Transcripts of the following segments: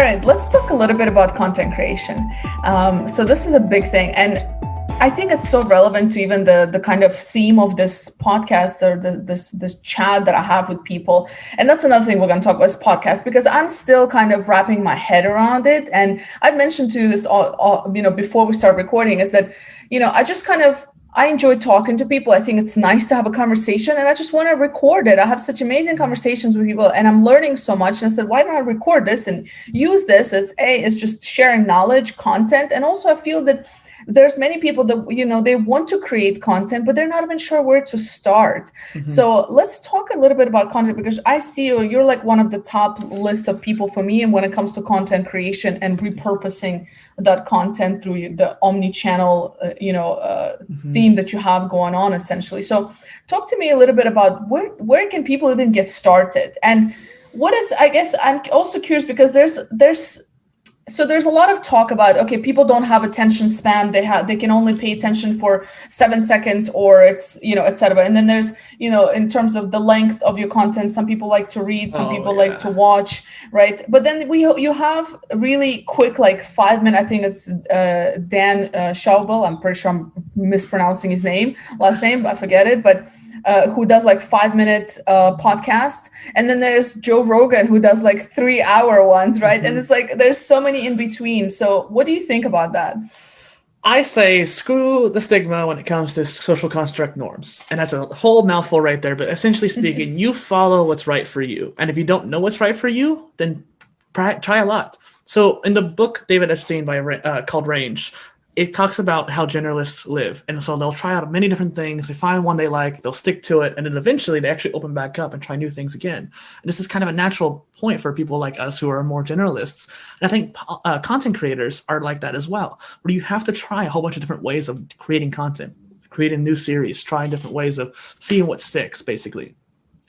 All right, let's talk a little bit about content creation. So this is a big thing, and I think it's so relevant to even the kind of theme of this podcast or this chat that I have with people. And that's another thing we're going to talk about is podcast, because I'm still kind of wrapping my head around it. And I've mentioned to this before we start recording, is that I enjoy talking to people. I think it's nice to have a conversation, and I just want to record it. I have such amazing conversations with people, and I'm learning so much. And I said, why don't I record this and use this as just sharing knowledge, content. And also I feel that there's many people that, they want to create content, but they're not even sure where to start. Mm-hmm. So let's talk a little bit about content, because I see you're like one of the top list of people for me. And when it comes to content creation and repurposing that content through the omni-channel, theme that you have going on essentially. So talk to me a little bit about where can people even get started? And what is, I guess I'm also curious, because there's a lot of talk about, okay, people don't have attention span. They can only pay attention for 7 seconds, or it's, et cetera. And then there's, in terms of the length of your content, some people like to read, some people like to watch, right? But then you have really quick, like 5 minute, I think it's Dan Schaubel. I'm pretty sure I'm mispronouncing his last name, I forget it, but who does like 5 minute podcasts. And then there's Joe Rogan, who does like 3 hour ones, right? Mm-hmm. And it's like, there's so many in between. So what do you think about that? I say screw the stigma when it comes to social construct norms. And that's a whole mouthful right there. But essentially speaking, you follow what's right for you. And if you don't know what's right for you, then try a lot. So in the book, David Epstein called Range, it talks about how generalists live. And so they'll try out many different things. They find one they like, they'll stick to it. And then eventually they actually open back up and try new things again. And this is kind of a natural point for people like us who are more generalists. And I think content creators are like that as well, where you have to try a whole bunch of different ways of creating content, creating new series, trying different ways of seeing what sticks, basically.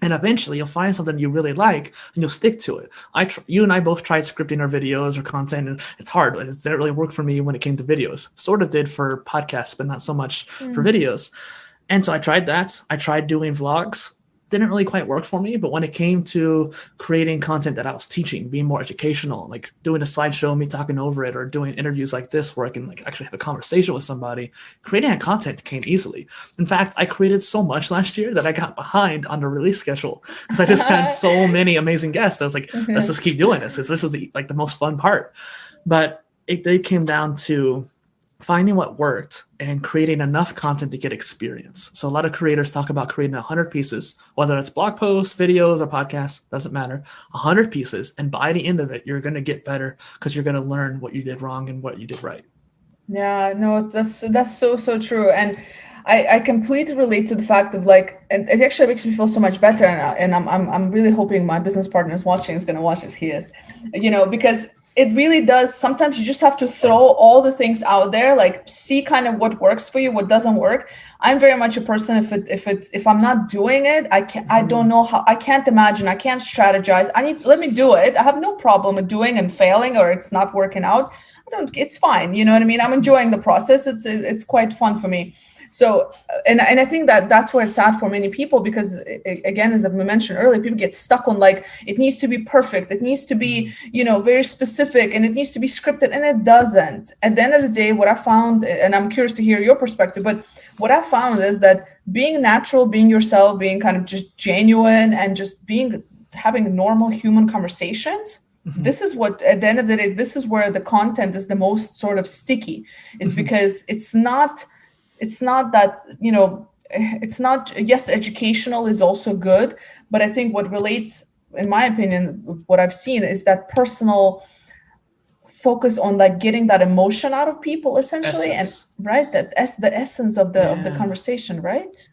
And eventually you'll find something you really like and you'll stick to it. You and I both tried scripting our videos or content, and it's hard. It didn't really work for me when it came to videos. Sort of did for podcasts, but not so much for videos. And so I tried that. I tried doing vlogs. Didn't really quite work for me. But when it came to creating content that I was teaching, being more educational, like doing a slideshow, me talking over it, or doing interviews like this where I can like actually have a conversation with somebody, creating that content came easily. In fact, I created so much last year that I got behind on the release schedule because I just had so many amazing guests. I was like, let's just keep doing this, because this is the most fun part. But it came down to finding what worked and creating enough content to get experience. So a lot of creators talk about creating 100 pieces, whether it's blog posts, videos, or podcasts, doesn't matter, 100 pieces. And by the end of it, you're going to get better because you're going to learn what you did wrong and what you did right. Yeah, no, that's so true. And I completely relate to the fact of like, and it actually makes me feel so much better. And I'm really hoping my business partner is going to watch as he is, because it really does. Sometimes you just have to throw all the things out there, like see kind of what works for you, what doesn't work. I'm very much a person, if I'm not doing it, I don't know how, I can't imagine, I can't strategize. Let me do it. I have no problem with doing and failing, or it's not working out. It's fine. You know what I mean? I'm enjoying the process. It's quite fun for me. So, and I think that's where it's at for many people, because again, as I mentioned earlier, people get stuck on like, it needs to be perfect. It needs to be, very specific, and it needs to be scripted, and it doesn't. At the end of the day, what I found, and I'm curious to hear your perspective, but what I found is that being natural, being yourself, being kind of just genuine, and just having normal human conversations, this is what, at the end of the day, this is where the content is the most sort of sticky. It's because it's not that, it's not, yes, educational is also good, but I think what relates, in my opinion, what I've seen is that personal focus on like getting that emotion out of people, essentially. Essence. And right, the essence of the conversation, right?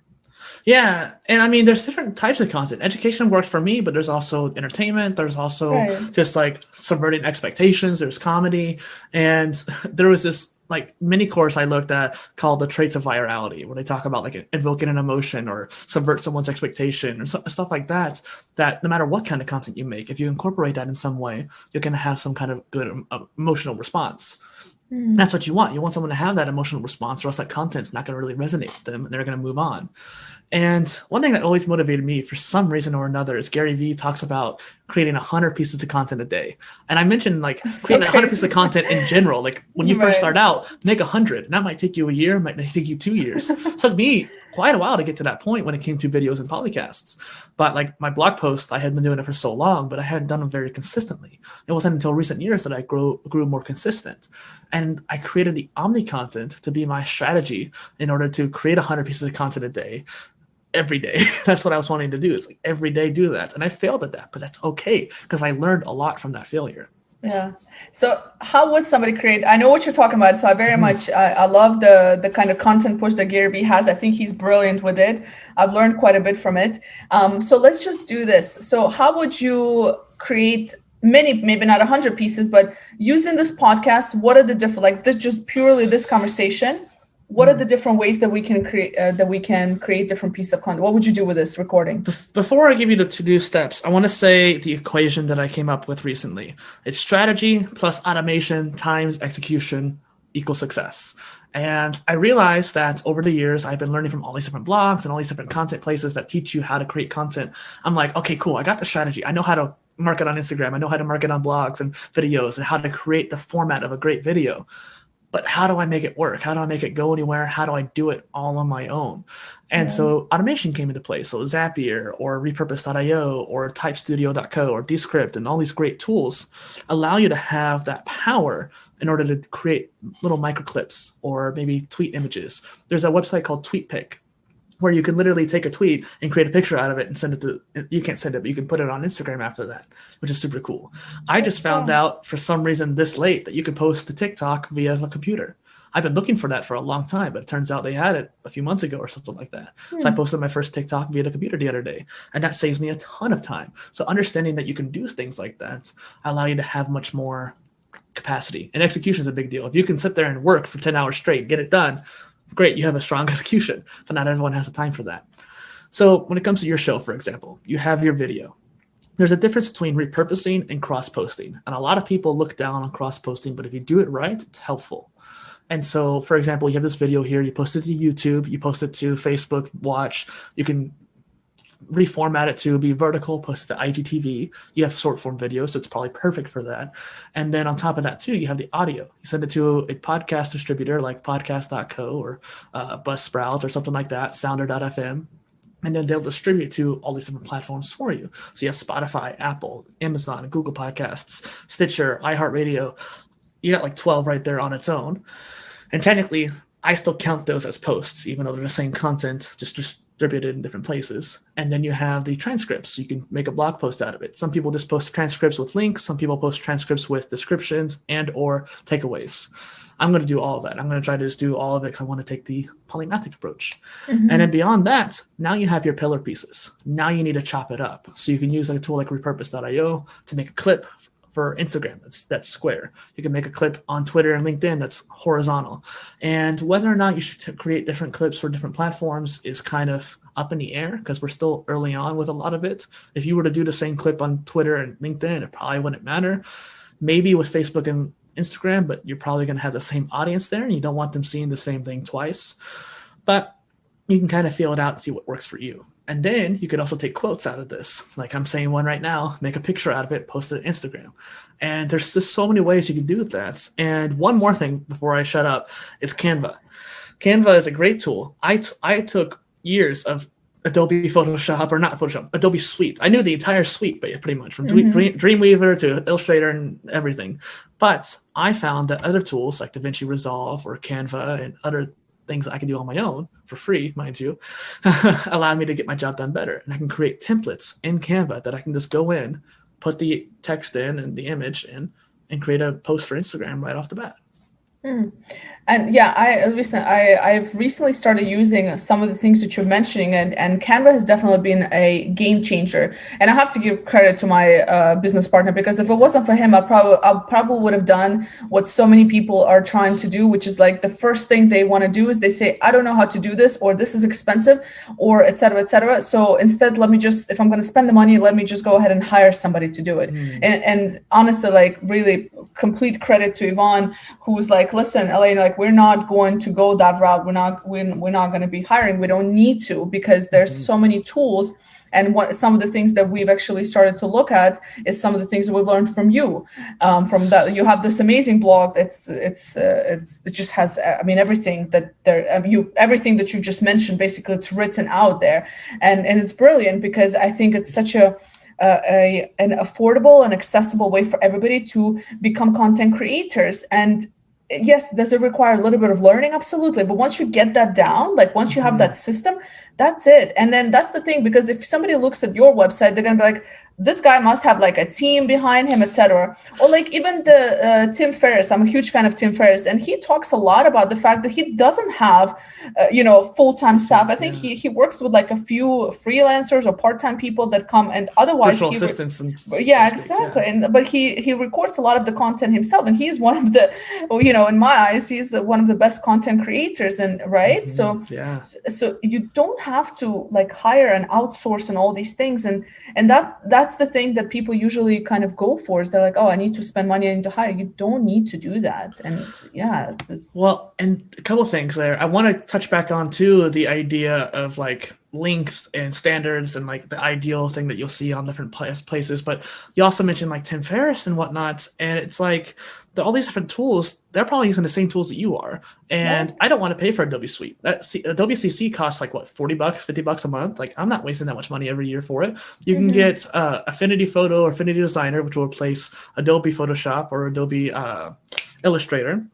Yeah. And I mean, there's different types of content. Education works for me, but there's also entertainment. There's also just like subverting expectations. There's comedy. And there was this like mini course I looked at called The Traits of Virality, where they talk about like invoking an emotion or subvert someone's expectation or stuff like that no matter what kind of content you make, if you incorporate that in some way, you're going to have some kind of good emotional response. That's what you want. You want someone to have that emotional response, or else that content's not going to really resonate with them and they're going to move on. And one thing that always motivated me for some reason or another is Gary Vee talks about creating 100 pieces of content a day. And I mentioned like That's creating so 100 pieces of content in general. Like when you first Right. start out, make 100. And that might take you a year, might take you 2 years. It took me quite a while to get to that point when it came to videos and polycasts. But like my blog post, I had been doing it for so long, but I hadn't done them very consistently. It wasn't until recent years that I grew more consistent. And I created the OmniContent to be my strategy in order to create 100 pieces of content a day. Every day. That's what I was wanting to do. It's like every day do that. And I failed at that, but that's okay because I learned a lot from that failure. Yeah. So how would somebody create? I know what you're talking about. So I very much, I love the kind of content push that Gary Vee has. I think he's brilliant with it. I've learned quite a bit from it. So let's just do this. So how would you create many, maybe not 100 pieces, but using this podcast, what are the different, like this, just purely this conversation, what are the different ways that we can create different pieces of content? What would you do with this recording? Before I give you the to-do steps, I want to say the equation that I came up with recently. It's strategy plus automation times execution equals success. And I realized that over the years, I've been learning from all these different blogs and all these different content places that teach you how to create content. I'm like, okay, cool. I got the strategy. I know how to market on Instagram. I know how to market on blogs and videos and how to create the format of a great video. But how do I make it work? How do I make it go anywhere? How do I do it all on my own? And so automation came into play. So Zapier or repurpose.io or typestudio.co or Descript and all these great tools allow you to have that power in order to create little micro clips or maybe tweet images. There's a website called TweetPic where you can literally take a tweet and create a picture out of it and send it to, you can't send it, but you can put it on Instagram after that, which is super cool. I just found out for some reason this late that you can post to TikTok via the computer. I've been looking for that for a long time, but it turns out they had it a few months ago or something like that. So I posted my first TikTok via the computer the other day, and that saves me a ton of time. So understanding that you can do things like that allow you to have much more capacity. And execution is a big deal. If you can sit there and work for 10 hours straight, get it done, great, you have a strong execution, but not everyone has the time for that. So when it comes to your show, for example, you have your video. There's a difference between repurposing and cross-posting. And a lot of people look down on cross-posting, but if you do it right, it's helpful. And so, for example, you have this video here, you post it to YouTube, you post it to Facebook Watch, you can reformat it to be vertical, post it to IGTV. You have short form videos, so it's probably perfect for that. And then on top of that too, you have the audio. You send it to a podcast distributor like podcast.co or Buzzsprout or something like that, sounder.fm. And then they'll distribute to all these different platforms for you. So you have Spotify, Apple, Amazon, Google Podcasts, Stitcher, iHeartRadio. You got like 12 right there on its own. And technically, I still count those as posts, even though they're the same content, just distributed in different places. And then you have the transcripts. You can make a blog post out of it. Some people just post transcripts with links. Some people post transcripts with descriptions and or takeaways. I'm going to do all of that. I'm going to try to just do all of it because I want to take the polymathic approach. And then beyond that, now you have your pillar pieces. Now you need to chop it up. So you can use a tool like repurpose.io to make a clip for Instagram that's square. You can make a clip on Twitter and LinkedIn that's horizontal. And whether or not you should create different clips for different platforms is kind of up in the air because we're still early on with a lot of it. If you were to do the same clip on Twitter and LinkedIn, it probably wouldn't matter. Maybe with Facebook and Instagram, but you're probably going to have the same audience there and you don't want them seeing the same thing twice. But you can kind of feel it out and see what works for you. And then you could also take quotes out of this. Like I'm saying one right now, make a picture out of it, post it on Instagram. And there's just so many ways you can do that. And one more thing before I shut up is Canva. Canva is a great tool. I took years of Adobe Photoshop, or not Photoshop, Adobe Suite. I knew the entire suite, but pretty much from Dreamweaver to Illustrator and everything. But I found that other tools like DaVinci Resolve or Canva and other things I can do on my own for free, mind you, allow me to get my job done better. And I can create templates in Canva that I can just go in, put the text in and the image in, and create a post for Instagram right off the bat. And yeah, I've recently started using some of the things that you're mentioning, and Canva has definitely been a game changer. And I have to give credit to my business partner, because if it wasn't for him, I probably would have done what so many people are trying to do, which is like the first thing they want to do is they say, I don't know how to do this, or this is expensive, or et cetera, et cetera. So instead, let me just, if I'm going to spend the money, let me just go ahead and hire somebody to do it. And honestly, like really complete credit to Yvonne, who was like, listen, Elaine, like we're not going to go that route. We're not going to be hiring. We don't need to, because there's so many tools And some of the things that we've actually started to look at is some of the things that we've learned from you. From that, you have this amazing blog. It just has, I mean, everything that everything that you just mentioned, basically, it's written out there, and it's brilliant because I think it's such an affordable and accessible way for everybody to become content creators. And yes, does it require a little bit of learning? Absolutely. But once you get that down, like once you have that system, that's it. And then that's the thing, because if somebody looks at your website, they're going to be like, this guy must have like a team behind him, etc. Or like even the Tim Ferriss. I'm a huge fan of Tim Ferriss, and he talks a lot about the fact that he doesn't have, full-time staff. I think he works with like a few freelancers or part-time people that come, and otherwise virtual assistants. Exactly. And but he records a lot of the content himself, and he's one of the, in my eyes, he's one of the best content creators. And right, so you don't have to like hire and outsource and all these things, and that's the thing that people usually kind of go for, is they're like, oh, I need to spend money, I need to hire. You don't need to do that. And well, and a couple of things there. I want to touch back on too the idea of like length and standards and like the ideal thing that you'll see on different places. But you also mentioned like Tim Ferriss and whatnot, and it's like all these different tools, they're probably using the same tools that you are. And I don't want to pay for Adobe Suite. Adobe CC costs like what, $40, $50 a month. Like I'm not wasting that much money every year for it. You can get Affinity Photo or Affinity Designer, which will replace Adobe Photoshop or Adobe Illustrator.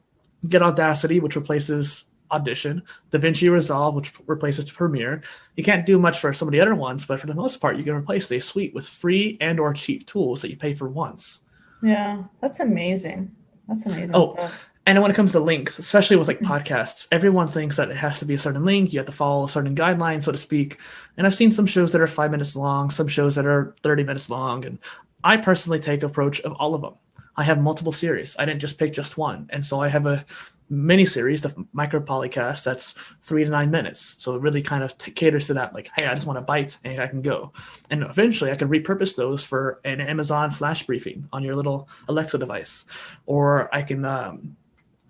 Get Audacity, which replaces Audition, DaVinci Resolve, which replaces Premiere. You can't do much for some of the other ones, but for the most part, you can replace the suite with free and or cheap tools that you pay for once. Yeah, that's amazing. That's amazing stuff. And when it comes to links, especially with like podcasts, everyone thinks that it has to be a certain link. You have to follow a certain guideline, so to speak. And I've seen some shows that are 5 minutes long, some shows that are 30 minutes long. And I personally take an approach of all of them. I have multiple series. I didn't just pick just one. And so I have a mini series, the micro PolyCast, that's 3 to 9 minutes. So it really kind of caters to that, like, hey, I just want to bite and I can go. And eventually I can repurpose those for an Amazon flash briefing on your little Alexa device. Or I can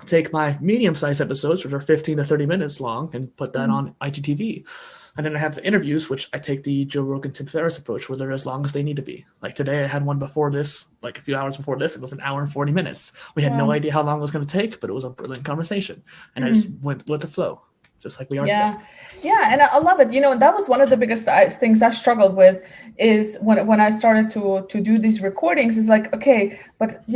take my medium-sized episodes, which are 15 to 30 minutes long, and put that on IGTV. And then I have the interviews, which I take the Joe Rogan, Tim Ferriss approach, where they're as long as they need to be. Like today, I had one before this, like a few hours before this. It was an hour and 40 minutes. We had no idea how long it was going to take, but it was a brilliant conversation. And I just went with the flow, just like we are today. Yeah, and I love it. That was one of the biggest things I struggled with, is when I started to do these recordings, is like, okay, but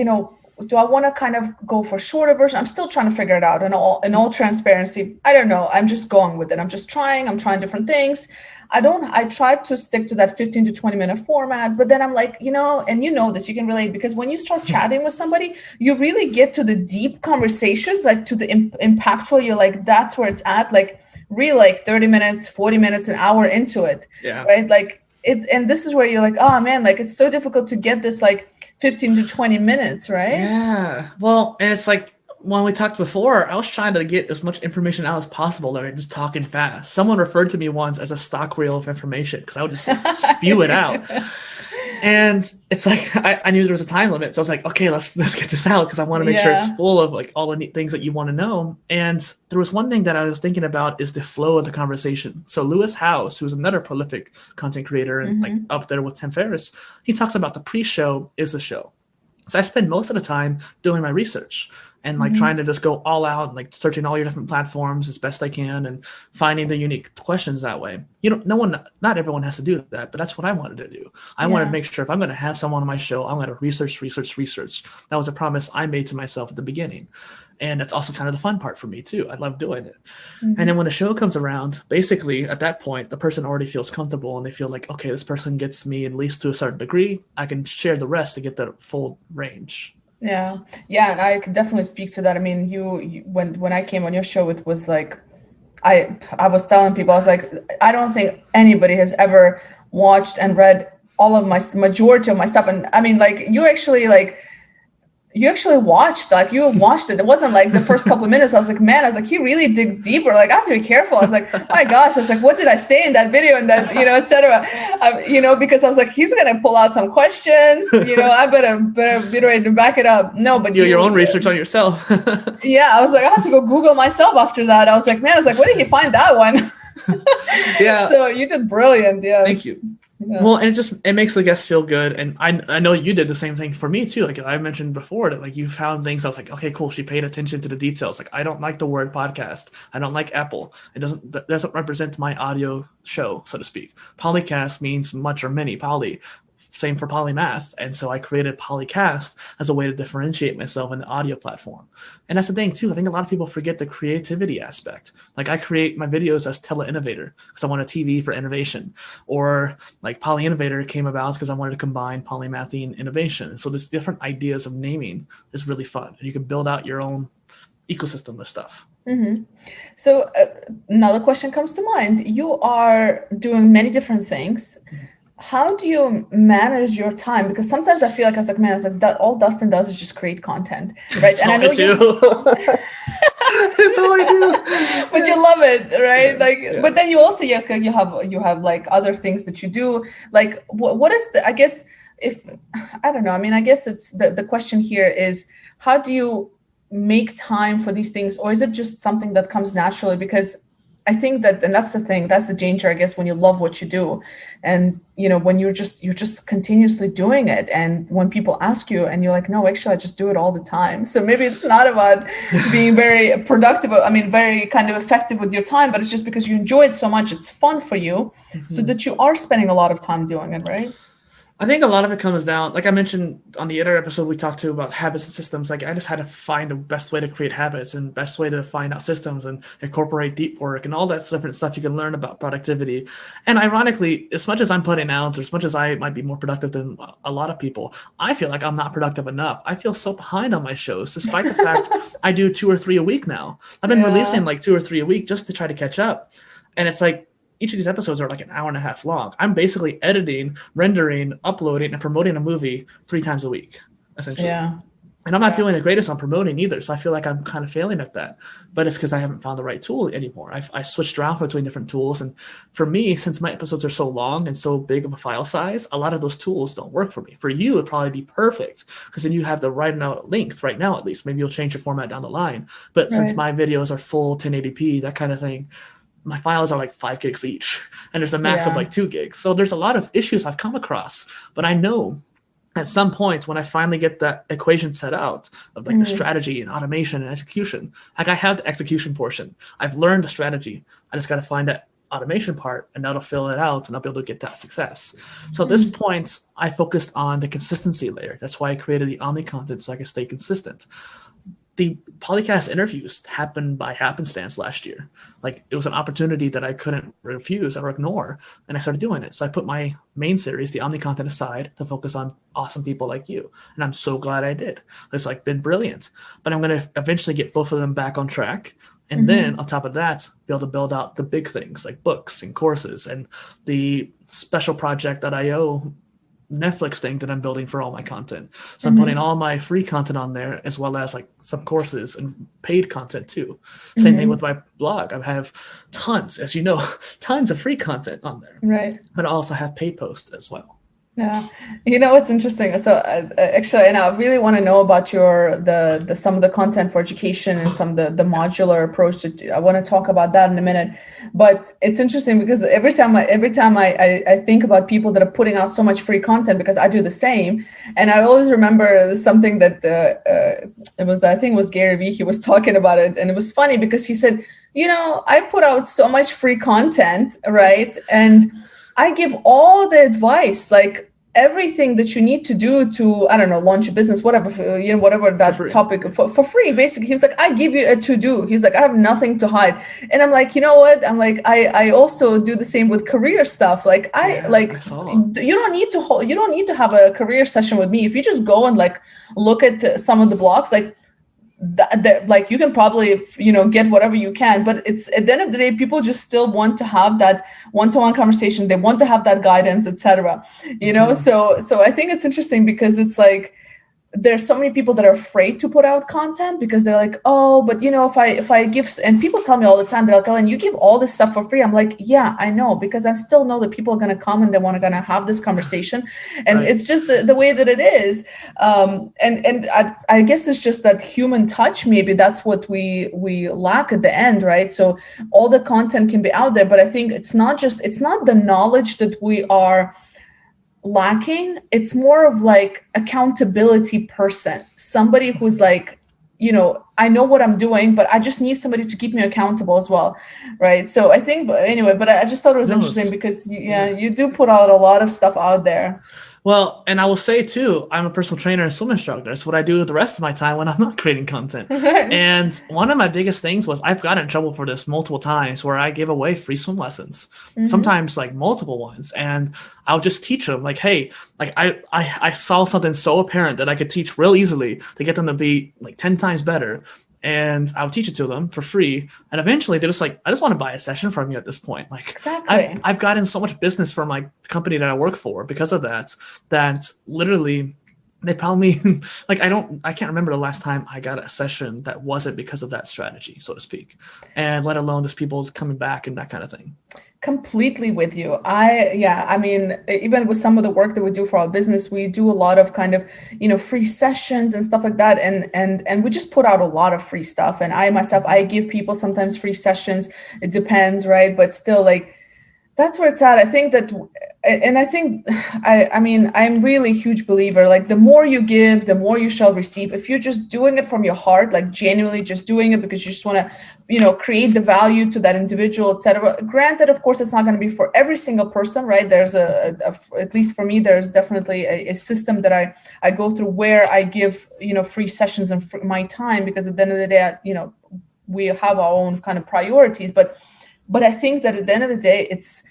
do I want to kind of go for shorter version? I'm still trying to figure it out. In all transparency, I don't know. I'm just going with it. I'm trying different things. I tried to stick to that 15 to 20 minute format, but then I'm like, and this, you can relate, because when you start chatting with somebody, you really get to the deep conversations, like to the impactful, you're like, that's where it's at. Like really like 30 minutes, 40 minutes, an hour into it. Yeah. Right. Like and this is where you're like, oh man, like it's so difficult to get this like 15 to 20 minutes, right? Yeah. Well, and it's like when we talked before, I was trying to get as much information out as possible there, just talking fast. Someone referred to me once as a stock reel of information because I would just spew it out. And it's like I knew there was a time limit, so I was like, okay, let's get this out because I want to make sure it's full of like all the neat things that you want to know. And there was one thing that I was thinking about is the flow of the conversation. So Lewis Howes, who's another prolific content creator and like up there with Tim Ferriss, he talks about the pre-show is the show. So I spend most of the time doing my research and like trying to just go all out, like searching all your different platforms as best I can and finding the unique questions that way. Not everyone has to do that, but that's what I wanted to do. I wanted to make sure if I'm going to have someone on my show, I'm going to research. That was a promise I made to myself at the beginning. And that's also kind of the fun part for me too. I love doing it. And then when the show comes around, basically at that point, the person already feels comfortable and they feel like, okay, this person gets me at least to a certain degree. I can share the rest to get the full range. Yeah. And I could definitely speak to that. I mean, you when I came on your show, it was like, I was telling people, I was like, I don't think anybody has ever watched and read all of majority of my stuff. And I mean, like you actually watched it. It wasn't like the first couple of minutes. I was like, man, he really dig deeper. Like I have to be careful. I was like, oh my gosh, I was like, what did I say in that video? And that, et cetera. Because I was like, he's going to pull out some questions, I better be ready to back it up. No, but do your own research on yourself. Yeah. I was like, I had to go Google myself after that. I was like, man, where did he find that one? Yeah. So you did brilliant. Yeah. Thank you. Yeah. Well, and it makes the guests feel good, and I know you did the same thing for me too. Like I mentioned before, that like you found things. I was like, okay, cool. She paid attention to the details. Like I don't like the word podcast. I don't like Apple. That doesn't represent my audio show, so to speak. Polycast means much or many. Poly. Same for Polymath. And so I created PolyCast as a way to differentiate myself in the audio platform. And that's the thing too. I think a lot of people forget the creativity aspect. Like I create my videos as TeleInnovator because I want a TV for innovation. Or like PolyInnovator came about because I wanted to combine polymathy and innovation. So this different ideas of naming is really fun. And you can build out your own ecosystem of stuff. Mm-hmm. So another question comes to mind. You are doing many different things. How do you manage your time? Because sometimes I feel like all Dustin does is just create content, right? That's and I know you. That's all I do. But you love it, right? But then you also you have like other things that you do. Like what is I guess I don't know. I mean, I guess it's the question here is how do you make time for these things, or is it just something that comes naturally? Because I think that, and that's the thing, that's the danger, I guess, when you love what you do, and when you're just continuously doing it, and when people ask you, and you're like, no, actually, I just do it all the time. So maybe it's not about being very productive. I mean, very kind of effective with your time, but it's just because you enjoy it so much, it's fun for you, so that you are spending a lot of time doing it, right? I think a lot of it comes down, like I mentioned on the other episode we talked to about habits and systems. Like I just had to find the best way to create habits and best way to find out systems and incorporate deep work and all that different stuff you can learn about productivity. And ironically, as much as I'm putting out, or as much as I might be more productive than a lot of people, I feel like I'm not productive enough. I feel so behind on my shows, despite the fact I do 2 or 3 a week now. I've been releasing like 2 or 3 a week just to try to catch up. And it's like, each of these episodes are like an hour and a half long. I'm basically editing, rendering, uploading, and promoting a movie 3 times a week, essentially. Yeah. And I'm not doing the greatest on promoting either, so I feel like I'm kind of failing at that. But it's because I haven't found the right tool anymore. I switched around between different tools. And for me, since my episodes are so long and so big of a file size, a lot of those tools don't work for me. For you, it'd probably be perfect because then you have the right amount of length right now, at least. Maybe you'll change your format down the line. But since my videos are full 1080p, that kind of thing, my files are like 5 gigs each, and there's a max of like 2 gigs. So there's a lot of issues I've come across, but I know at some point when I finally get that equation set out of like the strategy and automation and execution, like I have the execution portion. I've learned the strategy. I just got to find that automation part, and that'll fill it out, and I'll be able to get that success. So at this point, I focused on the consistency layer. That's why I created the OmniContent, so I can stay consistent. The PolyCast interviews happened by happenstance last year. Like it was an opportunity that I couldn't refuse or ignore, and I started doing it. So I put my main series, the OmniContent, aside to focus on awesome people like you, and I'm so glad I did. It's like been brilliant. But I'm going to eventually get both of them back on track, and then on top of that, be able to build out the big things like books and courses and the special project that I owe Netflix thing that I'm building for all my content. So I'm putting all my free content on there, as well as like some courses and paid content too. Same thing with my blog. I have tons, as you know, tons of free content on there. Right. But I also have paid posts as well. Yeah, it's interesting. So actually, and I really want to know about the some of the content for education and some of the modular approach. I want to talk about that in a minute. But it's interesting because every time I think about people that are putting out so much free content, because I do the same, and I always remember something that I think it was Gary Vee. He was talking about it, and it was funny because he said, I put out so much free content, right, and I give all the advice, like everything that you need to do to, I don't know, launch a business, whatever, whatever that topic for free. Basically, he was like, I give you a to-do. He's like, I have nothing to hide. And I'm like, you know what? I'm like, I also do the same with career stuff. Like you don't need to have a career session with me. If you just go and like look at some of the blogs, like like you can probably get whatever you can, but it's at the end of the day, people just still want to have that one-to-one conversation. They want to have that guidance, etc. So I think it's interesting because it's like there's so many people that are afraid to put out content because they're like, oh, but if I give, and people tell me all the time, they're like, oh, and you give all this stuff for free. I'm like, yeah, I know, because I still know that people are going to come and they want to have this conversation, and it's just the way that it is. And I guess it's just that human touch. Maybe that's what we lack at the end, right? So all the content can be out there, but I think it's not the knowledge that we are lacking. It's more of like accountability person, somebody who's like, I know what I'm doing, but I just need somebody to keep me accountable as well, right? So I think, but anyway, but I just thought it was interesting because you do put out a lot of stuff out there. Well, and I will say too, I'm a personal trainer and swim instructor. It's what I do the rest of my time when I'm not creating content. And one of my biggest things was I've gotten in trouble for this multiple times where I give away free swim lessons, sometimes like multiple ones. And I'll just teach them like, hey, like I saw something so apparent that I could teach real easily to get them to be like 10 times better. And I'll teach it to them for free. And eventually they're just like, I just want to buy a session from you at this point. Like, exactly. I've gotten so much business from my company that I work for because of that literally they probably like, I can't remember the last time I got a session that wasn't because of that strategy, so to speak. And let alone just people coming back and that kind of thing. Completely with you. I mean, even with some of the work that we do for our business, we do a lot of kind of, free sessions and stuff like that. And we just put out a lot of free stuff. And I give people sometimes free sessions. It depends, right? But still, like, that's where it's at. I think that, and I think, I mean, I'm really a huge believer, like the more you give, the more you shall receive. If you're just doing it from your heart, like genuinely just doing it because you just want to, create the value to that individual, etc. Granted, of course, it's not going to be for every single person, right? There's at least for me, there's definitely a system that I go through where I give, free sessions and my time, because at the end of the day, we have our own kind of priorities, but I think that at the end of the day, it's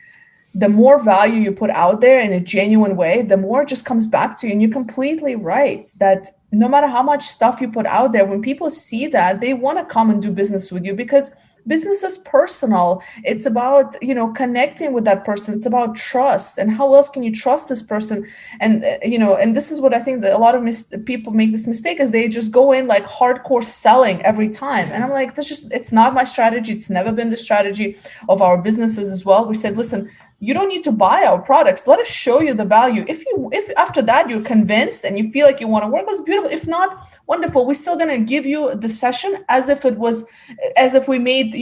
the more value you put out there in a genuine way, the more it just comes back to you. And you're completely right that no matter how much stuff you put out there, when people see that, they want to come and do business with you, because business is personal. It's about, connecting with that person. It's about trust. And how else can you trust this person? And, and this is what I think that a lot of people make this mistake, is they just go in like hardcore selling every time. And I'm like, it's not my strategy. It's never been the strategy of our businesses as well. We said, listen, you don't need to buy our products. Let us show you the value. If after that you're convinced and you feel like you want to work, it's beautiful. If not, wonderful. We're still going to give you the session as if we made,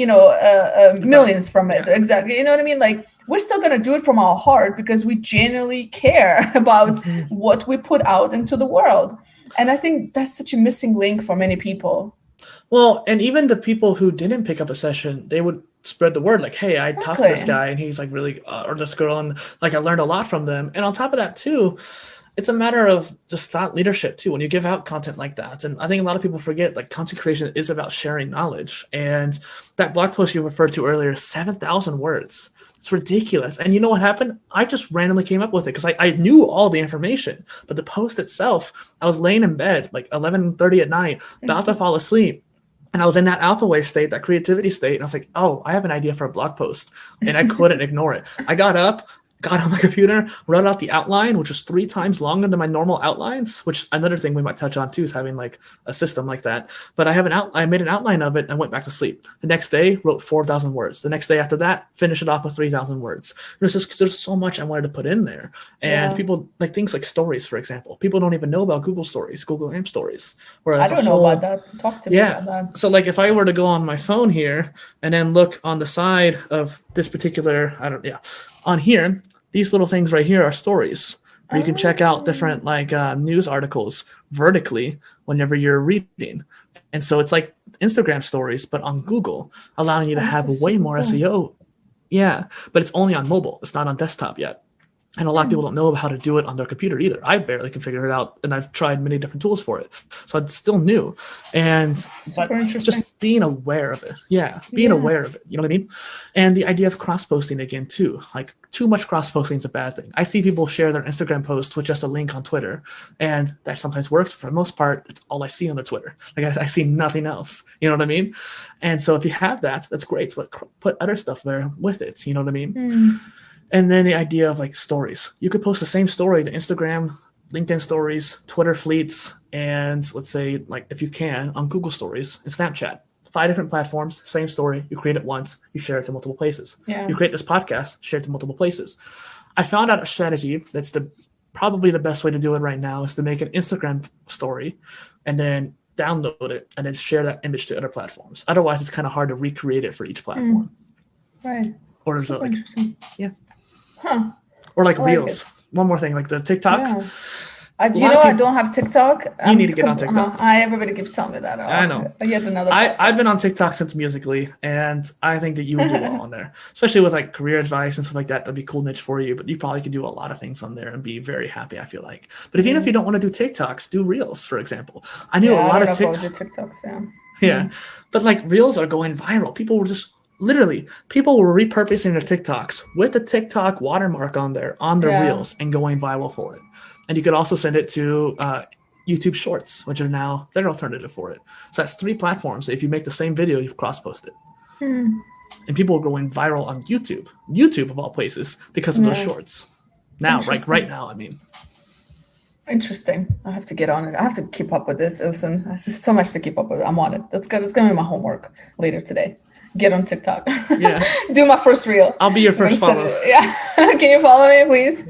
millions from it. Yeah. Exactly. You know what I mean? Like, we're still going to do it from our heart because we genuinely care about what we put out into the world. And I think that's such a missing link for many people. Well, and even the people who didn't pick up a session, they would spread the word like, hey, I talked to this guy and he's like really, or this girl, and like I learned a lot from them. And on top of that too, it's a matter of just thought leadership too when you give out content like that. And I think a lot of people forget, like, content creation is about sharing knowledge. And that blog post you referred to earlier, 7,000 words. It's ridiculous. And you know what happened? I just randomly came up with it because I knew all the information. But the post itself, I was laying in bed like 11:30 at night, about to fall asleep. And I was in that alpha wave state, that creativity state. And I was like, oh, I have an idea for a blog post. And I couldn't ignore it. I got up, got on my computer, wrote out the outline, which was 3 times longer than my normal outlines, which another thing we might touch on too is having like a system like that. But I made an outline of it and went back to sleep. The next day, wrote 4,000 words. The next day after that, finished it off with 3,000 words. There's just because there's so much I wanted to put in there. And people, like things like stories, for example. People don't even know about Google Stories, Google AMP Stories. I don't know about that. Talk to me about that. So like if I were to go on my phone here and then look on the side of this particular, on here, these little things right here are stories where you can check out different like news articles vertically whenever you're reading. And so it's like Instagram stories, but on Google, allowing you to have way more SEO. Yeah, but it's only on mobile. It's not on desktop yet. And a lot of people don't know how to do it on their computer either. I barely can figure it out, and I've tried many different tools for it. So it's still new. But just being aware of it. Yeah, aware of it. You know what I mean? And the idea of cross-posting again, too. Like, too much cross-posting is a bad thing. I see people share their Instagram post with just a link on Twitter, and that sometimes works. For the most part, it's all I see on their Twitter. Like, I see nothing else. You know what I mean? And so if you have that, that's great. But put other stuff there with it. You know what I mean? And then the idea of like stories. You could post the same story to Instagram, LinkedIn stories, Twitter fleets, and let's say, like, if you can, on Google Stories and Snapchat. 5 different platforms, same story. You create it once, you share it to multiple places. Yeah. You create this podcast, share it to multiple places. I found out a strategy that's probably the best way to do it right now is to make an Instagram story and then download it and then share that image to other platforms. Otherwise, it's kind of hard to recreate it for each platform. Right. Or there's interesting. Yeah. Huh. Or like Reels. one more thing, like the TikToks. Yeah. I don't have TikTok. You need to get on TikTok. Everybody keeps telling me that. I know. Yet another. I've been on TikTok since Musically, and I think that you would do well on there, especially with like career advice and stuff like that. That'd be a cool niche for you. But you probably could do a lot of things on there and be very happy, I feel like. But even if you don't want to do TikToks, do Reels, for example. I knew a lot of TikToks. Yeah, but like Reels are going viral. People were repurposing their TikToks with the TikTok watermark on their Reels and going viral for it. And you could also send it to YouTube Shorts, which are now their alternative for it. So that's 3 platforms. If you make the same video, you cross-post it. And people are going viral on YouTube of all places, because of those shorts. Now, right now, I mean. Interesting. I have to get on it. I have to keep up with this. Listen, there's just so much to keep up with. I'm on it. That's good. It's going to be my homework later today. Get on TikTok. Yeah. Do my first reel. I'll be your first follow. Yeah. Can you follow me, please?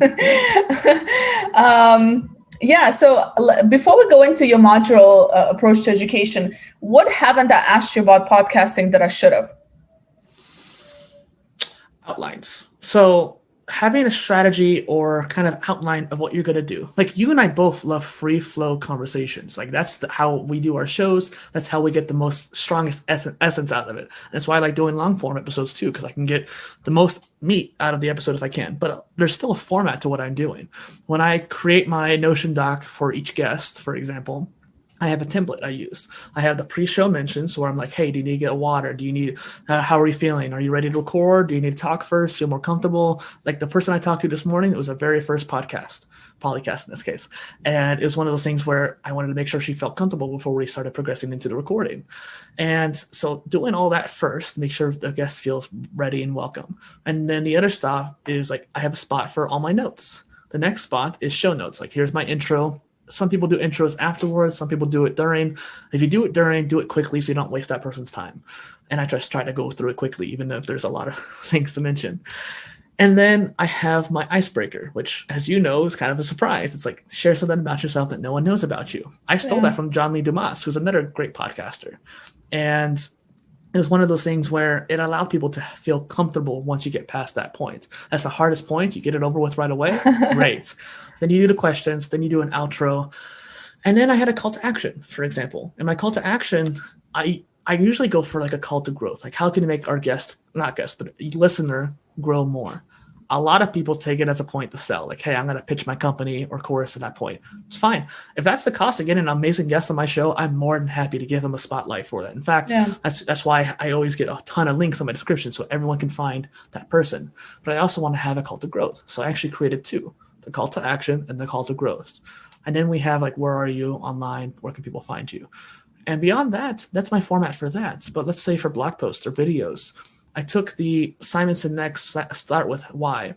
Yeah. So before we go into your modular approach to education, what haven't I asked you about podcasting that I should have? Outlines. So having a strategy or kind of outline of what you're going to do. Like you and I both love free flow conversations. Like that's how we do our shows. That's how we get the strongest essence out of it. And that's why I like doing long form episodes too, because I can get the most meat out of the episode if I can. But there's still a format to what I'm doing. When I create my Notion doc for each guest, for example, I have a template I use. I have the pre-show mentions where I'm like, hey, do you need to get water? Do you need, how are you feeling? Are you ready to record? Do you need to talk first? Feel more comfortable? Like the person I talked to this morning, it was a very first podcast, PolyCast in this case. And it was one of those things where I wanted to make sure she felt comfortable before we started progressing into the recording. And so doing all that first, make sure the guest feels ready and welcome. And then the other stuff is like, I have a spot for all my notes. The next spot is show notes. Like here's my intro. Some people do intros afterwards. Some people do it during. If you do it during, do it quickly so you don't waste that person's time. And I just try to go through it quickly, even if there's a lot of things to mention. And then I have my icebreaker, which, as you know, is kind of a surprise. It's like, share something about yourself that no one knows about you. I stole that from John Lee Dumas, who's another great podcaster. And it was one of those things where it allowed people to feel comfortable once you get past that point. That's the hardest point. You get it over with right away. Great. Then you do the questions. Then you do an outro. And then I had a call to action, for example. In my call to action, I usually go for like a call to growth. Like how can you make our listener grow more? A lot of people take it as a point to sell. Like, hey, I'm going to pitch my company or course at that point. It's fine. If that's the cost of getting an amazing guest on my show, I'm more than happy to give them a spotlight for that. In fact, that's why I always get a ton of links on my description so everyone can find that person. But I also want to have a call to growth. So I actually created 2, the call to action and the call to growth. And then we have like, where are you online? Where can people find you? And beyond that, that's my format for that. But let's say for blog posts or videos, I took the Simon Sinek start with why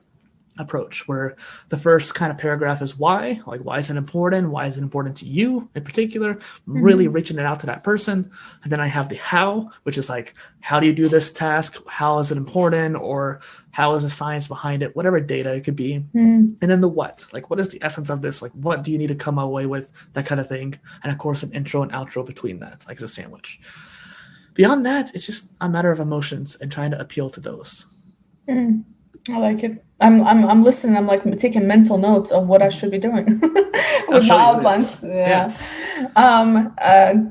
approach, where the first kind of paragraph is why, like why is it important? Why is it important to you in particular? Really reaching it out to that person. And then I have the how, which is like, how do you do this task? How is it important? Or how is the science behind it? Whatever data it could be. And then the what, like what is the essence of this? Like what do you need to come away with? That kind of thing. And of course, an intro and outro between that, like a sandwich. Beyond that, it's just a matter of emotions and trying to appeal to those. I like it. I'm listening. I'm like taking mental notes of what I should be doing with my outlines.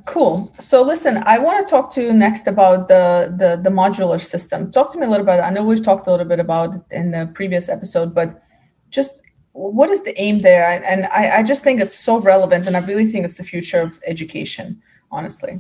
Cool. So listen, I want to talk to you next about the modular system. Talk to me a little bit. I know we've talked a little bit about it in the previous episode, but just what is the aim there? And I just think it's so relevant, and I really think it's the future of education, honestly.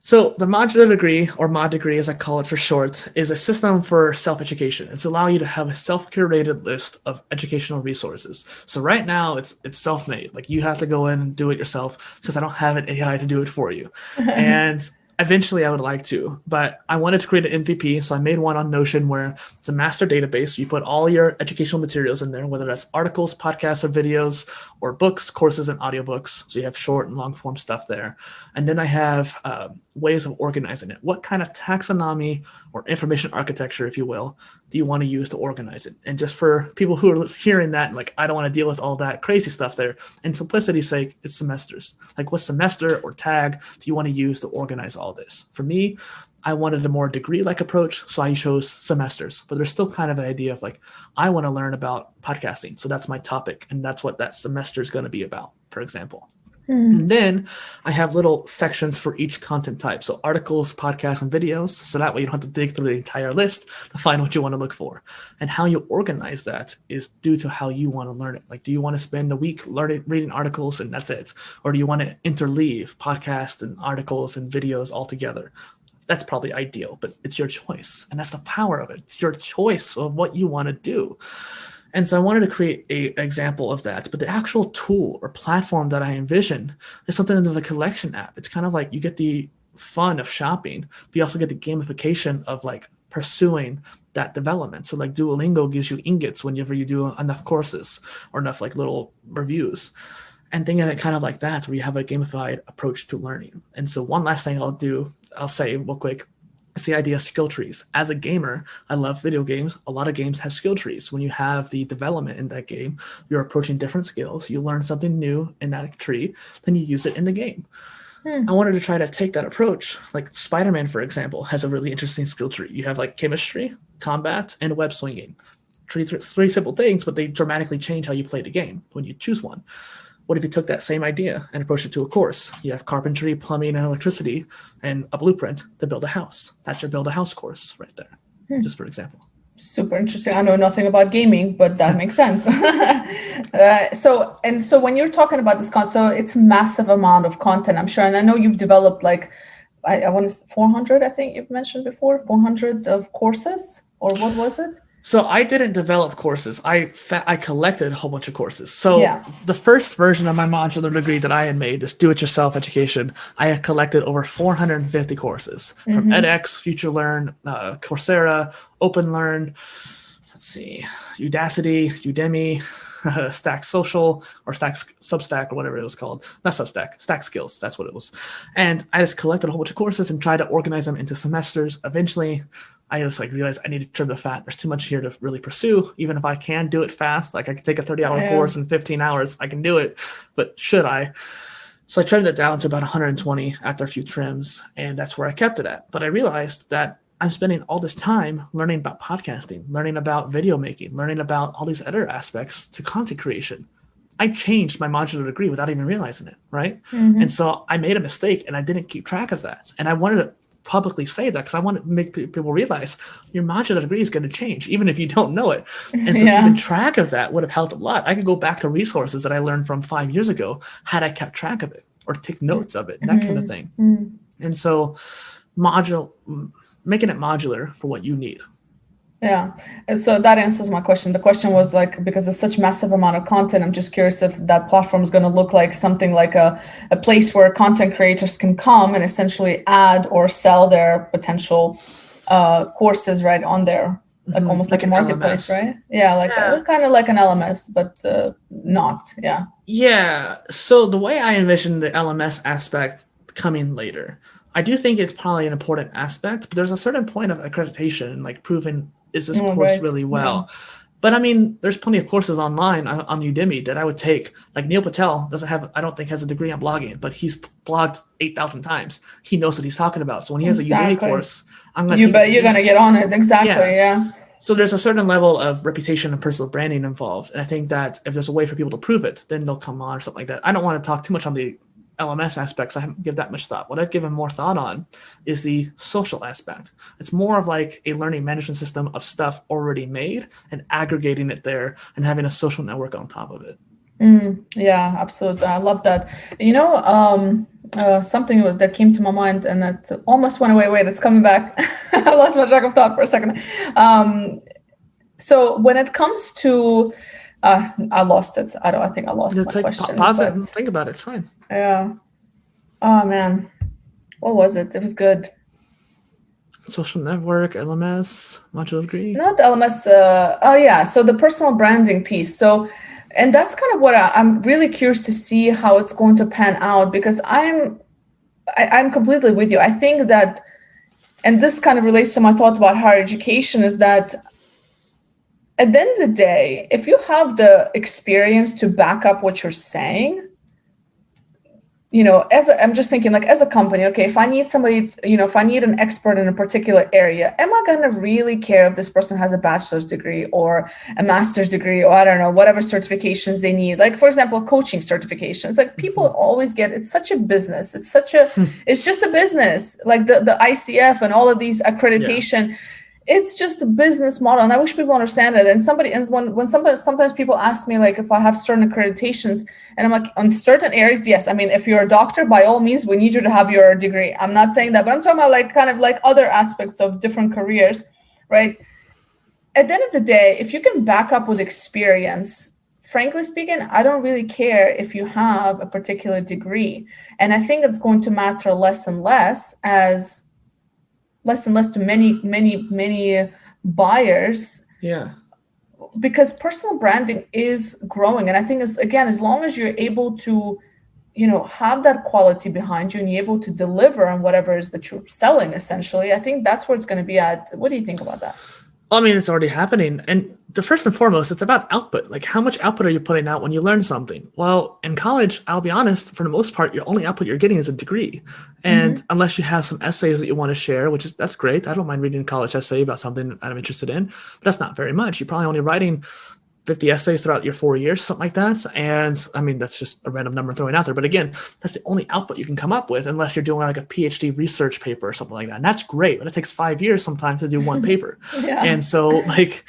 So the modular degree, or mod degree as I call it for short, is a system for self-education. It's allowing you to have a self-curated list of educational resources. So right now it's self-made. Like you have to go in and do it yourself because I don't have an AI to do it for you. And eventually I would like to, but I wanted to create an MVP. So I made one on Notion where it's a master database. You put all your educational materials in there, whether that's articles, podcasts, or videos, or books, courses, and audiobooks. So you have short and long form stuff there. And then I have ways of organizing it. What kind of taxonomy or information architecture, if you will, do you want to use to organize it? And just for people who are hearing that, like, I don't want to deal with all that crazy stuff there. In simplicity's sake, it's semesters. Like what semester or tag do you want to use to organize all this? For me, I wanted a more degree-like approach, so I chose semesters. But there's still kind of an idea of like, I want to learn about podcasting, so that's my topic, and that's what that semester is going to be about, for example. And then I have little sections for each content type. So articles, podcasts, and videos. So that way you don't have to dig through the entire list to find what you want to look for. And how you organize that is due to how you want to learn it. Like, do you want to spend the week reading articles and that's it? Or do you want to interleave podcasts and articles and videos all together? That's probably ideal, but it's your choice. And that's the power of it. It's your choice of what you want to do. And so I wanted to create an example of that. But the actual tool or platform that I envision is something of a collection app. It's kind of like you get the fun of shopping, but you also get the gamification of like pursuing that development. So like Duolingo gives you ingots whenever you do enough courses or enough like little reviews. And think of it kind of like that, where you have a gamified approach to learning. And so one last thing I'll say real quick. It's the idea of skill trees. As a gamer, I love video games. A lot of games have skill trees. When you have the development in that game, you're approaching different skills. You learn something new in that tree, then you use it in the game. I wanted to try to take that approach. Like Spider-Man, for example, has a really interesting skill tree. You have like chemistry, combat, and web swinging. Three simple things, but they dramatically change how you play the game when you choose one. What if you took that same idea and approached it to a course? You have carpentry, plumbing, and electricity, and a blueprint to build a house. That's your build a house course right there, just for example. Super interesting. I know nothing about gaming, but that makes sense. So when you're talking about this so it's a massive amount of content, I'm sure. And I know you've developed like, I want to 400, I think you've mentioned before, 400 of courses, or what was it? So I didn't develop courses. I collected a whole bunch of courses. So the first version of my modular degree that I had made, this do-it-yourself education, I had collected over 450 courses from edX, FutureLearn, Coursera, OpenLearn, Udacity, Udemy, Stack Social, or Substack, or whatever it was called. Not Substack, Stack Skills. That's what it was. And I just collected a whole bunch of courses and tried to organize them into semesters. Eventually, I just realized I need to trim the fat. There's too much here to really pursue. Even if I can do it fast, like I can take a 30-hour course in 15 hours, I can do it. But should I? So I trimmed it down to about 120 after a few trims, and that's where I kept it at. But I realized that I'm spending all this time learning about podcasting, learning about video making, learning about all these other aspects to content creation. I changed my modular degree without even realizing it, right? And so I made a mistake, and I didn't keep track of that. And I wanted to publicly say that because I want to make people realize your modular degree is going to change, even if you don't know it. And so keeping track of that would have helped a lot. I could go back to resources that I learned from 5 years ago had I kept track of it or take notes of it, that kind of thing. And so making it modular for what you need. Yeah. And so that answers my question. The question was like, because it's such massive amount of content, I'm just curious if that platform is going to look like something like a place where content creators can come and essentially add or sell their potential courses right on there, like almost like a marketplace, LMS. Right? Yeah, kind of like an LMS, but not. Yeah. Yeah. So the way I envision the LMS aspect coming later, I do think it's probably an important aspect, but there's a certain point of accreditation and like proving, is this course really well? Yeah. But I mean, there's plenty of courses online on Udemy that I would take. Like Neil Patel I don't think has a degree on blogging, but he's blogged 8,000 times. He knows what he's talking about. So when he has a Udemy course, I'm going to You bet you're going to get on it. Exactly. Yeah. So there's a certain level of reputation and personal branding involved. And I think that if there's a way for people to prove it, then they'll come on or something like that. I don't want to talk too much on the LMS aspects. I haven't given that much thought. What I've given more thought on is the social aspect. It's more of like a learning management system of stuff already made and aggregating it there and having a social network on top of it. Yeah, absolutely. I love that. Something that came to my mind and that almost went away. Wait, it's coming back. I lost my track of thought for a second. So when it comes to I lost it. I think I lost my question. Pause it and think about it. It's fine. Yeah. Oh man, what was it? It was good. Social network, LMS, modular degree. Not LMS. So the personal branding piece. So, and that's kind of what I'm really curious to see how it's going to pan out, because I'm completely with you. I think that, and this kind of relates to my thought about higher education, is that at the end of the day, if you have the experience to back up what you're saying, I'm just thinking like as a company, okay, if I need somebody, if I need an expert in a particular area, am I going to really care if this person has a bachelor's degree or a master's degree, or I don't know, whatever certifications they need? Like, for example, coaching certifications, like people always get, it's such a business. It's just a business, like the ICF and all of these accreditation. It's just a business model, and I wish people understand it. And sometimes people ask me like if I have certain accreditations, and I'm like, on certain areas, yes. I mean, if you're a doctor, by all means, we need you to have your degree. I'm not saying that, but I'm talking about like kind of like other aspects of different careers, right? At the end of the day, if you can back up with experience, frankly speaking, I don't really care if you have a particular degree, and I think it's going to matter less and less to many buyers. Yeah. Because personal branding is growing. And I think as long as you're able to, have that quality behind you and you're able to deliver on whatever it is that you're selling, essentially, I think that's where it's going to be at. What do you think about that? I mean, it's already happening. And the first and foremost, it's about output. Like, how much output are you putting out when you learn something? Well, in college, I'll be honest, for the most part, your only output you're getting is a degree. And unless you have some essays that you want to share, that's great. I don't mind reading a college essay about something that I'm interested in, but that's not very much. You're probably only writing 50 essays throughout your 4 years, something like that. And I mean, that's just a random number throwing out there. But again, that's the only output you can come up with unless you're doing like a PhD research paper or something like that. And that's great, but it takes 5 years sometimes to do one paper. And so like,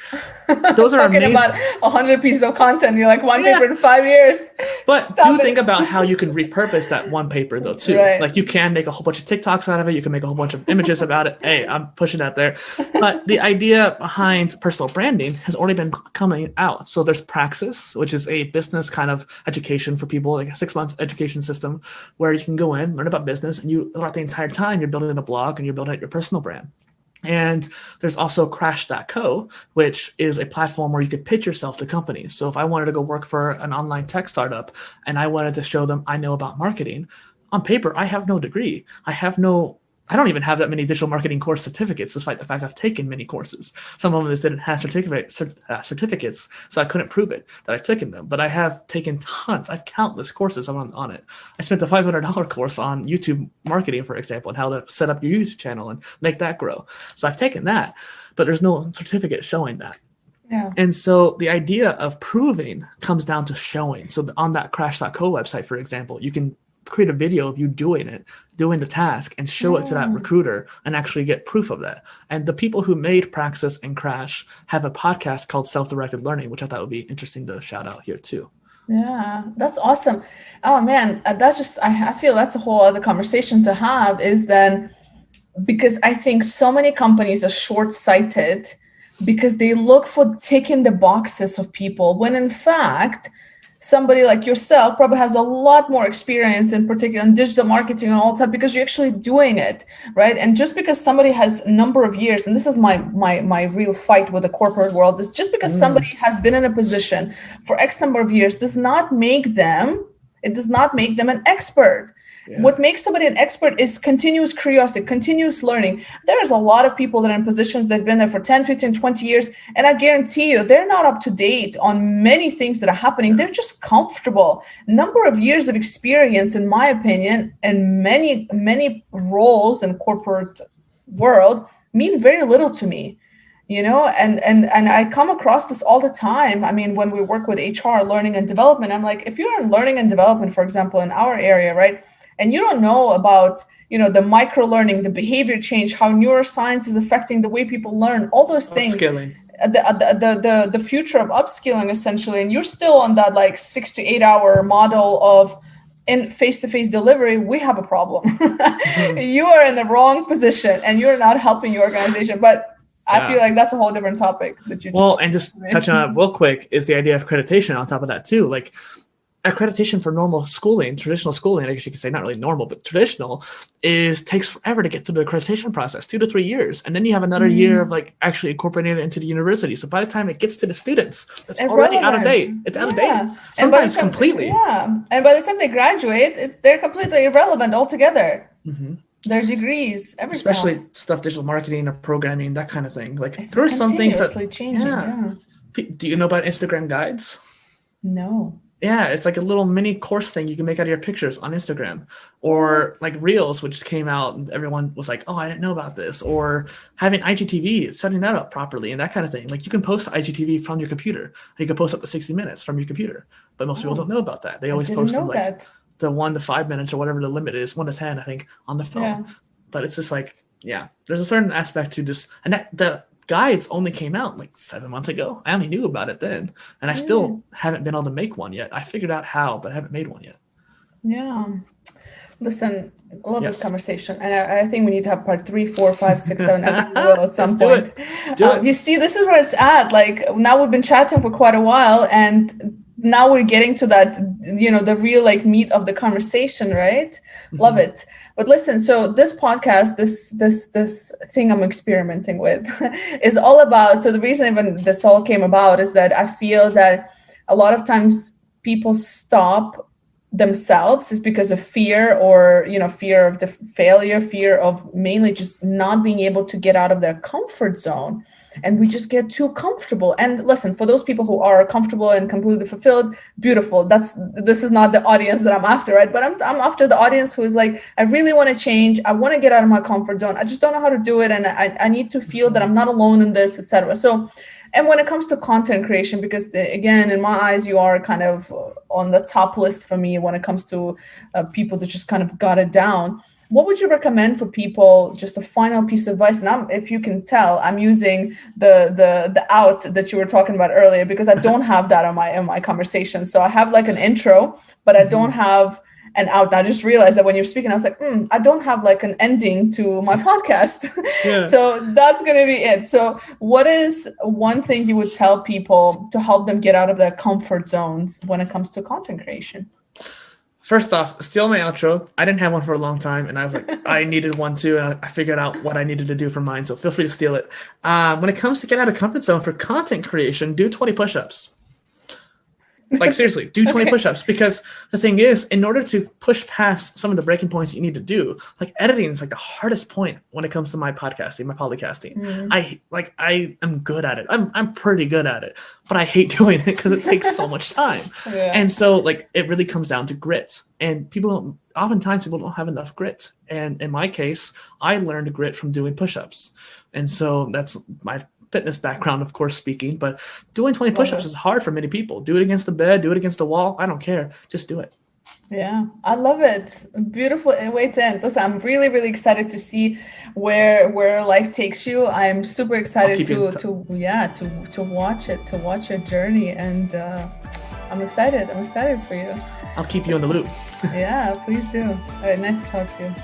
those are amazing. About 100 pieces of content. You're like, one paper in 5 years. But think about how you can repurpose that one paper though too. Right. Like you can make a whole bunch of TikToks out of it. You can make a whole bunch of images about it. Hey, I'm pushing that there. But the idea behind personal branding has already been coming out. So there's Praxis, which is a business kind of education for people, like a 6-month education system where you can go in, learn about business, and you throughout the entire time you're building a blog and you're building out your personal brand. And there's also Crash.co, which is a platform where you could pitch yourself to companies. So if I wanted to go work for an online tech startup and I wanted to show them I know about marketing, on paper, I have no degree. I don't even have that many digital marketing course certificates, despite the fact I've taken many courses. Some of them just didn't have certificates, so I couldn't prove it that I've taken them. But I have taken tons. I have countless courses on it. I spent a $500 course on YouTube marketing, for example, and how to set up your YouTube channel and make that grow. So I've taken that, but there's no certificate showing that. Yeah. And so the idea of proving comes down to showing. So on that Crash.co website, for example, you can create a video of you doing the task and show it to that recruiter and actually get proof of that. And the people who made Praxis and Crash have a podcast called Self-Directed Learning, which I thought would be interesting to shout out here too. Yeah, that's awesome. Oh man, that's just, I feel that's a whole other conversation to have, is then because I think so many companies are short-sighted because they look for ticking the boxes of people when in fact, somebody like yourself probably has a lot more experience in particular in digital marketing and all that because you're actually doing it, right? And just because somebody has a number of years, and this is my real fight with the corporate world, is just because somebody has been in a position for X number of years does not make them an expert. Yeah. What makes somebody an expert is continuous curiosity, continuous learning. There's a lot of people that are in positions that have been there for 10, 15, 20 years. And I guarantee you, they're not up to date on many things that are happening. They're just comfortable. Number of years of experience, in my opinion, and many roles in corporate world mean very little to me. And I come across this all the time. I mean, when we work with HR, learning and development, I'm like, if you're in learning and development, for example, in our area, right? And you don't know about, the micro learning, the behavior change, how neuroscience is affecting the way people learn, all those things. Upskilling. The future of upskilling, essentially. And you're still on that like 6 to 8 hour model of in face-to-face delivery. We have a problem. You are in the wrong position and you're not helping your organization. But I feel like that's a whole different topic that you just touching on it real quick is the idea of accreditation on top of that too. Like, accreditation for normal schooling, traditional schooling, I guess you could say not really normal, but traditional, takes forever to get through the accreditation process, 2 to 3 years. And then you have another year of like actually incorporating it into the university. So by the time it gets to the students, it's already out of date. It's out of date. Sometimes completely. Yeah. And by the time they graduate, they're completely irrelevant altogether. Mm-hmm. Their degrees, everything. Especially stuff, digital marketing or programming, that kind of thing. Like it's there are some things that changing. Yeah. Do you know about Instagram guides? No. Yeah, it's like a little mini course thing you can make out of your pictures on Instagram, or like Reels, which came out and everyone was like, oh, I didn't know about this, or having IGTV, setting that up properly and that kind of thing. Like you can post IGTV from your computer. You can post up to 60 minutes from your computer, but most people don't know about that. They always post them like the 1 to 5 minutes or whatever the limit is, 1 to 10, I think, on the phone. Yeah. But it's just like, yeah, there's a certain aspect to just, and that the guides only came out like 7 months ago. I only knew about it then, and I still haven't been able to make one yet. I figured out how, but I haven't made one yet. Yeah. Listen, I love this conversation, and I think we need to have part 3, 4, 5, 6, 7. I think we will at some point. Do it. You see, this is where it's at. Like now we've been chatting for quite a while, and now we're getting to that, the real like meat of the conversation, right? Love it. But listen, so this podcast, this thing I'm experimenting with is all about, so the reason even this all came about is that I feel that a lot of times people stop themselves is because of fear, or fear of the failure, fear of mainly just not being able to get out of their comfort zone, and we just get too comfortable. And listen, for those people who are comfortable and completely fulfilled, beautiful. This is not the audience that I'm after, right? But I'm after the audience who is like, I really want to change, I want to get out of my comfort zone, I just don't know how to do it, and I need to feel that I'm not alone in this, etc. So, and when it comes to content creation, because again, in my eyes, you are kind of on the top list for me when it comes to people that just kind of got it down. What would you recommend for people? Just a final piece of advice. And if you can tell, I'm using the out that you were talking about earlier, because I don't have that in my conversation. So I have like an intro, but I don't have an out. I just realized that when you're speaking, I was like, I don't have like an ending to my podcast. So that's going to be it. So what is one thing you would tell people to help them get out of their comfort zones when it comes to content creation? First off, steal my outro. I didn't have one for a long time, and I was like, I needed one too, and I figured out what I needed to do for mine, so feel free to steal it. When it comes to get out of comfort zone for content creation, do 20 push-ups. Like seriously, do 20 push-ups, because the thing is, in order to push past some of the breaking points you need to do, like editing is like the hardest point when it comes to my podcasting, my polycasting. I am good at it. I'm pretty good at it, but I hate doing it because it takes so much time. And so like it really comes down to grit, and oftentimes people don't have enough grit. And in my case, I learned grit from doing push-ups, and so that's my fitness background, of course, speaking, but doing 20 push-ups is hard for many people. Do it against the bed, do it against the wall. I don't care. Just do it. Yeah, I love it. Beautiful way to end. Listen, I'm really, really excited to see where life takes you. I'm super excited to watch it, to watch your journey, and I'm excited. I'm excited for you. I'll keep you in the loop. Yeah, please do. All right, nice to talk to you.